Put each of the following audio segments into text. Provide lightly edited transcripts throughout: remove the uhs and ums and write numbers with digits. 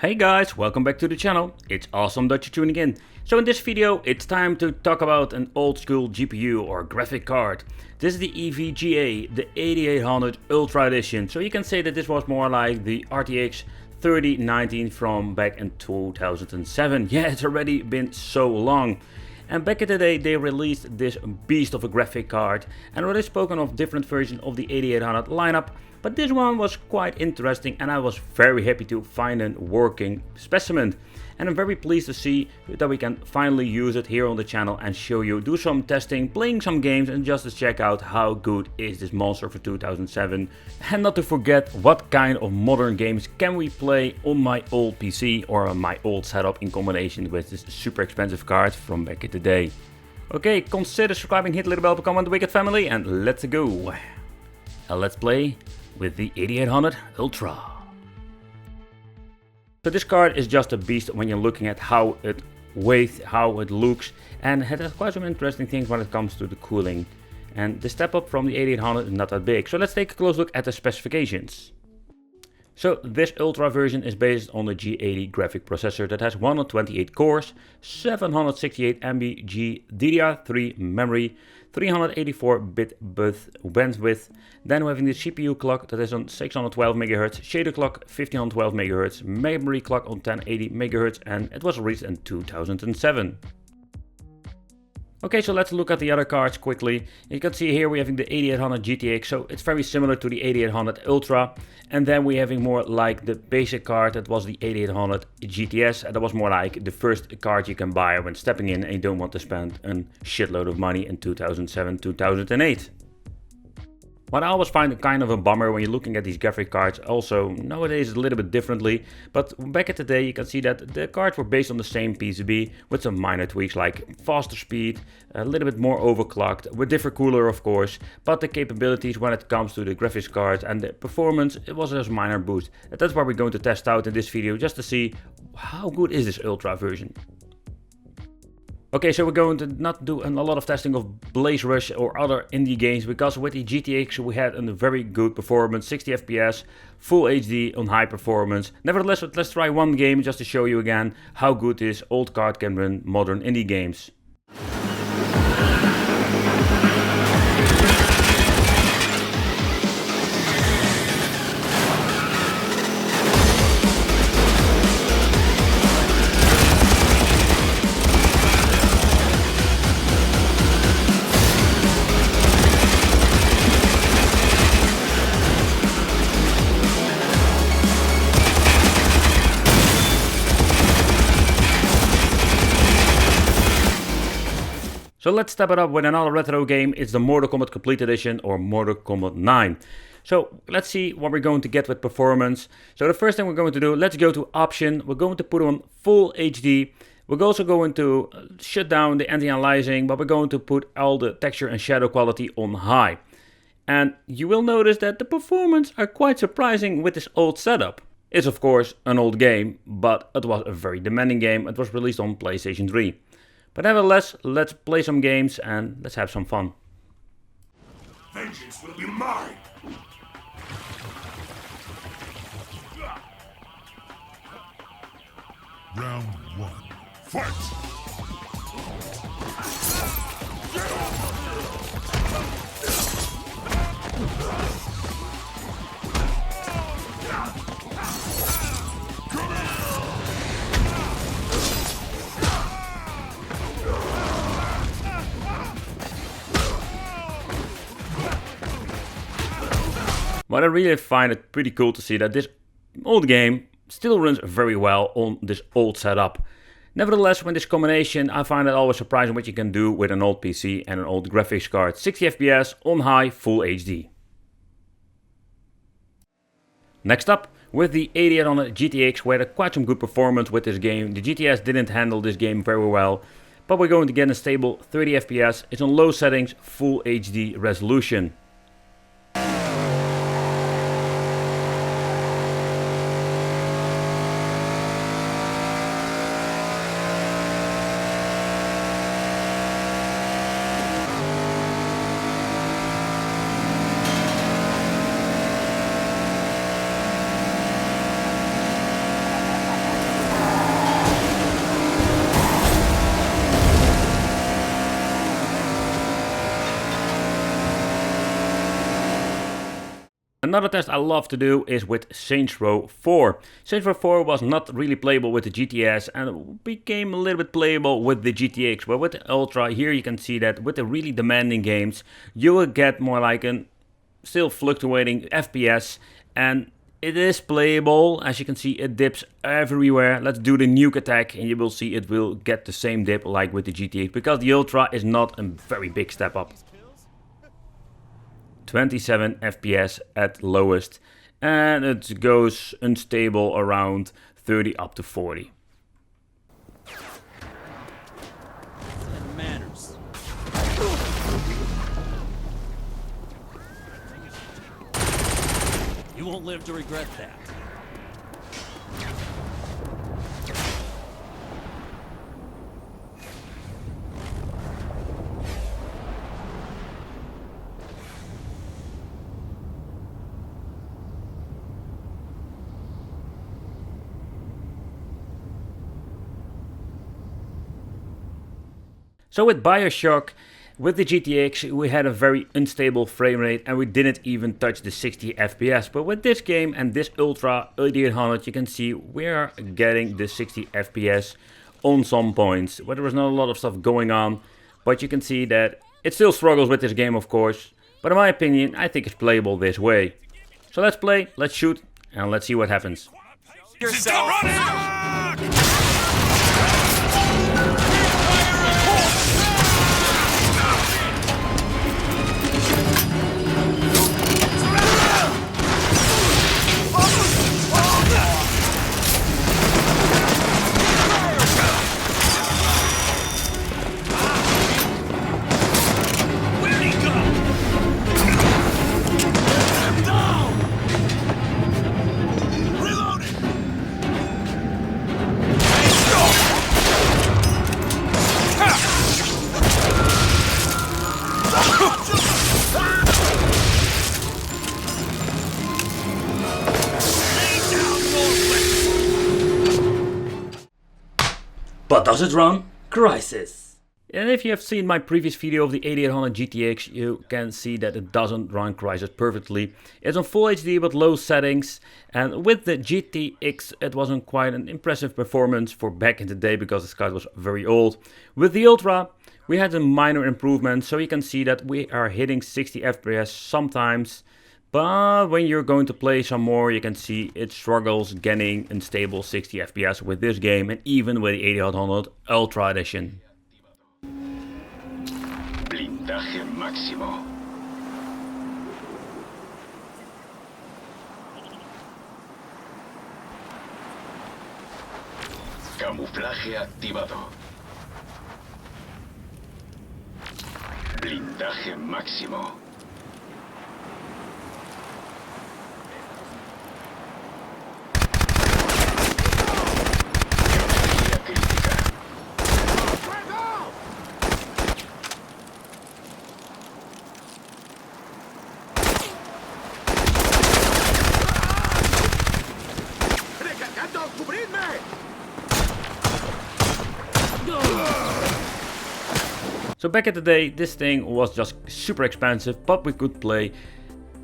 Hey guys, welcome back to the channel. It's awesome that you're tuning in. So in this video, it's time to talk about an old school GPU or graphic card. This is the EVGA, the 8800 Ultra Edition. So you can say that this was more like the RTX 3019 from back in 2007. Yeah, it's already been so long. And back in the day they released this beast of a graphic card and already spoken of different versions of the 8800 lineup, but this one was quite interesting and I was very happy to find a working specimen. And I'm very pleased to see that we can finally use it here on the channel and show you, do some testing, playing some games and just to check out how good is this monster for 2007. And not to forget what kind of modern games can we play on my old PC or on my old setup in combination with this super expensive card from back in the day. Okay, consider subscribing, hit the little bell, become one of the Wicked family and let's go. Let's play with the 8800 Ultra. So this card is just a beast when you're looking at how it weighs, how it looks, and it has quite some interesting things when it comes to the cooling. And the step up from the 8800 is not that big. So let's take a close look at the specifications. So this Ultra version is based on the G80 graphic processor that has 128 cores, 768 MB GDDR3 memory, 384-bit bandwidth. Then we're having the CPU clock that is on 612 MHz, shader clock 1512 MHz, memory clock on 1080 MHz, and it was released in 2007. Okay, so let's look at the other cards quickly. You can see here we're having the 8800 GTX, so it's very similar to the 8800 Ultra. And then we're having more like the basic card that was the 8800 GTS. And that was more like the first card you can buy when stepping in and you don't want to spend a shitload of money in 2007, 2008. What I always find kind of a bummer when you're looking at these graphic cards, also nowadays a little bit differently, but back in the day you can see that the cards were based on the same PCB with some minor tweaks like faster speed, a little bit more overclocked, with different cooler of course, but the capabilities when it comes to the graphics cards and the performance, it was just a minor boost. And that's what we're going to test out in this video just to see how good is this Ultra version. Okay, so we're going to not do a lot of testing of Blaze Rush or other indie games because with the GTX we had a very good performance, 60 FPS, full HD on high performance. Nevertheless, let's try one game just to show you again how good this old card can run modern indie games. So let's step it up with another retro game. It's the Mortal Kombat Complete Edition or Mortal Kombat 9. So let's see what we're going to get with performance. So the first thing we're going to do, let's go to option. We're going to put on full HD. We're also going to shut down the anti-aliasing, but we're going to put all the texture and shadow quality on high. And you will notice that the performance are quite surprising with this old setup. It's of course an old game, but it was a very demanding game. It was released on PlayStation 3. But nevertheless, let's play some games and let's have some fun. Vengeance will be mine! Round 1. Fight! But I really find it pretty cool to see that this old game still runs very well on this old setup. Nevertheless, with this combination, I find it always surprising what you can do with an old PC and an old graphics card. 60 FPS on high, full HD. Next up, with the 8800 GTX, we had quite some good performance with this game. The GTS didn't handle this game very well, but we're going to get a stable 30 FPS. It's on low settings, full HD resolution. Another test I love to do is with Saints Row 4. Saints Row 4 was not really playable with the GTS and became a little bit playable with the GTX. But with the Ultra, here you can see that with the really demanding games, you will get more like an still fluctuating FPS, and it is playable. As you can see, it dips everywhere. Let's do the nuke attack and you will see it will get the same dip like with the GTX, because the Ultra is not a very big step up. 27 FPS at lowest, and it goes unstable around 30 up to 40. Manners. You won't live to regret that. So with BioShock, with the GTX, we had a very unstable frame rate and we didn't even touch the 60 FPS. But with this game and this Ultra 8800, you can see we're getting the 60 FPS on some points, where there was not a lot of stuff going on. But you can see that it still struggles with this game, of course. But in my opinion, I think it's playable this way. So let's play, let's shoot, and let's see what happens. Yourself. But does it run? Crisis! And if you have seen my previous video of the 8800 GTX, you can see that it doesn't run Crisis perfectly. It's on full HD but low settings, and with the GTX it wasn't quite an impressive performance for back in the day because this card was very old. With the Ultra we had a minor improvement, so you can see that we are hitting 60 FPS sometimes. But when you're going to play some more, you can see it struggles getting unstable 60 FPS with this game, and even with the 8800 Ultra Edition. Blindaje máximo. Camuflaje activado. Blindaje máximo. So back in the day, this thing was just super expensive, but we could play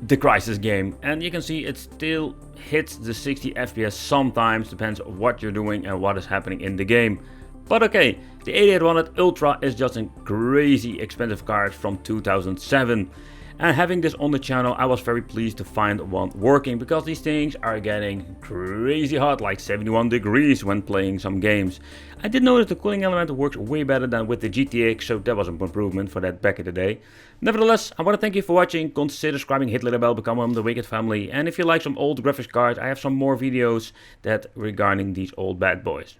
the Crisis game. And you can see it still hits the 60 FPS sometimes, depends on what you're doing and what is happening in the game. But okay, the 8800 Ultra is just a crazy expensive card from 2007. And having this on the channel, I was very pleased to find one working, because these things are getting crazy hot, like 71 degrees when playing some games. I did notice the cooling element works way better than with the GTX, so that was an improvement for that back in the day. Nevertheless, I want to thank you for watching. Consider subscribing, hit the little bell, become one of the Wicked family. And if you like some old graphics cards, I have some more videos that regarding these old bad boys.